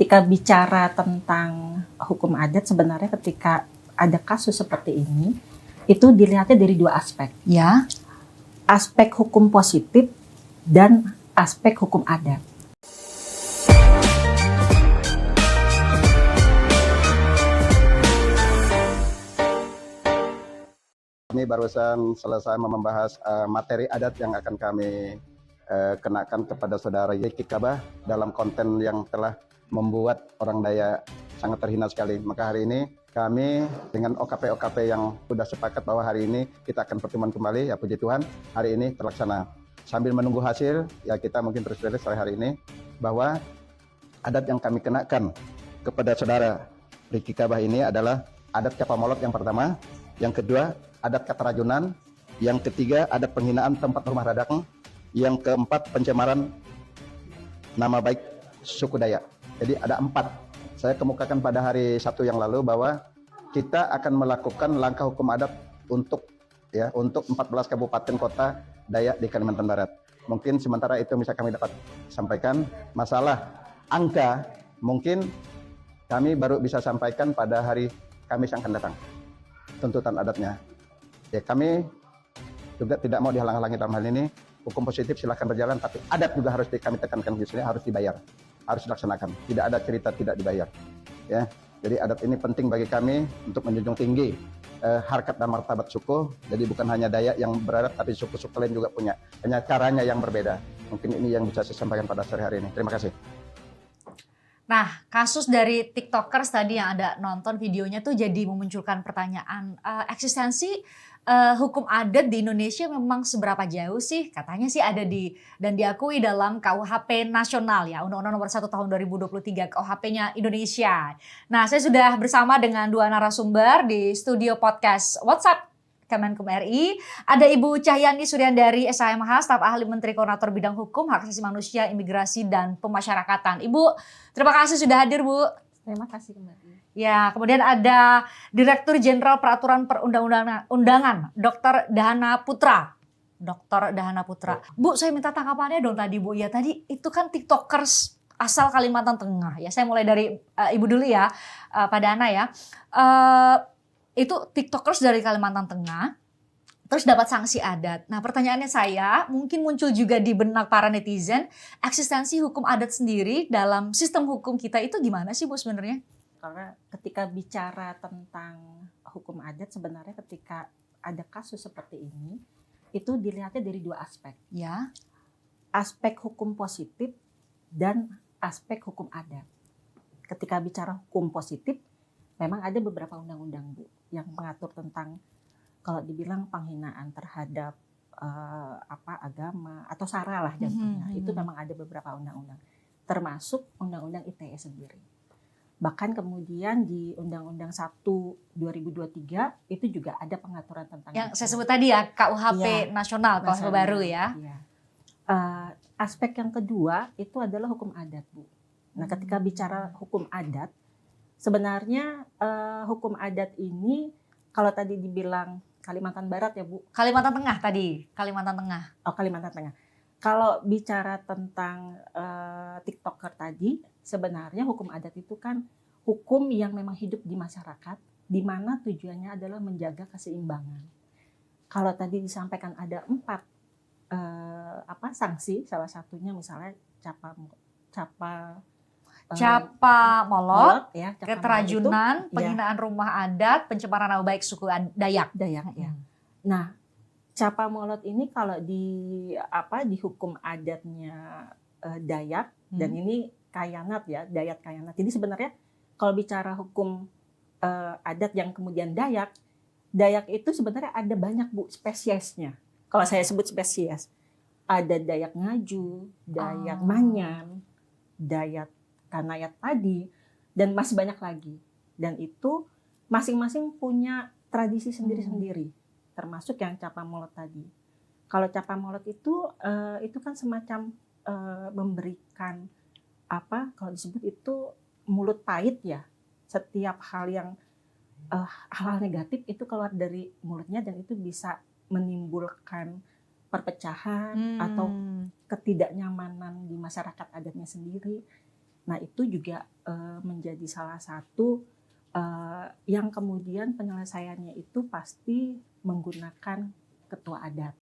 ketika bicara tentang hukum adat, sebenarnya ketika ada kasus seperti ini, itu dilihatnya dari dua aspek. Ya. Aspek hukum positif dan aspek hukum adat. Kami barusan selesai membahas materi adat yang akan kami kenakan kepada saudara Yeki Kabah dalam konten yang telah membuat orang Dayak sangat terhina sekali. Maka hari ini kami dengan OKP-OKP yang sudah sepakat bahwa hari ini kita akan pertemuan kembali, ya puji Tuhan, hari ini terlaksana. Sambil menunggu hasil, ya kita mungkin terus beres hari ini, bahwa adat yang kami kenakan kepada saudara Yeki Kabah ini adalah adat Capamolot yang pertama, yang kedua adat Katarajunan, yang ketiga adat penghinaan tempat rumah radang, yang keempat pencemaran nama baik suku Dayak. Jadi ada 4. Saya kemukakan pada hari Sabtu yang lalu bahwa kita akan melakukan langkah hukum adat untuk 14 kabupaten kota Dayak di Kalimantan Barat. Mungkin sementara itu bisa kami dapat sampaikan. Masalah angka mungkin kami baru bisa sampaikan pada hari Kamis yang akan datang. Tuntutan adatnya. Ya kami juga tidak mau dihalang-halangi dalam hal ini. Hukum positif silahkan berjalan, tapi adat juga harus kami tekankan di sini, harus dibayar, harus dilaksanakan. Tidak ada cerita tidak dibayar. Ya, jadi adat ini penting bagi kami untuk menjunjung tinggi harkat dan martabat suku. Jadi bukan hanya Dayak yang beradat, tapi suku-suku lain juga punya. Hanya caranya yang berbeda. Mungkin ini yang bisa saya sampaikan pada sore hari ini. Terima kasih. Nah, kasus dari TikTokers tadi yang ada nonton videonya tuh jadi memunculkan pertanyaan, eksistensi hukum adat di Indonesia memang seberapa jauh sih? Katanya sih ada dan diakui dalam KUHP nasional ya, Undang-Undang Nomor 1 Tahun 2023 KUHP-nya Indonesia. Nah, saya sudah bersama dengan 2 narasumber di studio podcast WhatsApp Kemenkum RI. Ada Ibu Cahyani Suryandari SHMH, staf ahli Menteri Koordinator Bidang Hukum, Hak Asasi Manusia, Imigrasi, dan Pemasyarakatan. Ibu, terima kasih sudah hadir, Bu. Terima kasih kembali. Ya, kemudian ada Direktur Jenderal Peraturan Perundang-undangan, Dr. Dahana Putra. Dr. Dahana Putra. Bu, saya minta tanggapannya dong tadi, Bu. Ya, tadi itu kan TikTokers asal Kalimantan Tengah. Ya, saya mulai dari Ibu dulu ya, Pak Dahana ya. Itu TikTokers dari Kalimantan Tengah, terus dapat sanksi adat. Nah, pertanyaannya saya, mungkin muncul juga di benak para netizen, eksistensi hukum adat sendiri dalam sistem hukum kita itu gimana sih, Bu, sebenarnya? Karena ketika bicara tentang hukum adat, sebenarnya ketika ada kasus seperti ini, itu dilihatnya dari dua aspek. Ya. Aspek hukum positif dan aspek hukum adat. Ketika bicara hukum positif, memang ada beberapa undang-undang, Bu, yang mengatur tentang kalau dibilang penghinaan terhadap agama atau sara lah jatuhnya. Itu memang ada beberapa undang-undang, termasuk undang-undang ITE sendiri. Bahkan kemudian di Undang-Undang 1 2023 itu juga ada pengaturan tentang yang saya sebut tadi ya, KUHP nasional, KUHP baru ya. Ya. Aspek yang kedua itu adalah hukum adat, Bu. Nah, ketika bicara hukum adat, sebenarnya hukum adat ini kalau tadi dibilang Kalimantan Barat ya, Bu. Kalimantan Tengah tadi, Kalimantan Tengah. Oh, Kalimantan Tengah. Kalau bicara tentang TikToker tadi, sebenarnya hukum adat itu kan hukum yang memang hidup di masyarakat, di mana tujuannya adalah menjaga keseimbangan. Kalau tadi disampaikan ada 4 sanksi, salah satunya misalnya Capa molot, ya, keterajunan, penghinaan rumah adat, pencemaran nama baik suku Dayak. Ya. Nah, capa molot ini kalau di hukum adatnya Dayak, dan ini Kayanat ya, Dayak Kayanat. Jadi sebenarnya kalau bicara hukum adat yang kemudian Dayak itu sebenarnya ada banyak, Bu, spesiesnya. Kalau saya sebut spesies, ada Dayak Ngaju, Dayak Manyan, Dayak Kanayat tadi, dan masih banyak lagi. Dan itu masing-masing punya tradisi sendiri-sendiri, termasuk yang capa molot tadi. Kalau capa molot itu kan semacam memberikan kalau disebut itu mulut pahit ya. Setiap hal yang hal negatif itu keluar dari mulutnya, dan itu bisa menimbulkan perpecahan atau ketidaknyamanan di masyarakat adatnya sendiri. Nah itu juga menjadi salah satu yang kemudian penyelesaiannya itu pasti menggunakan ketua adat.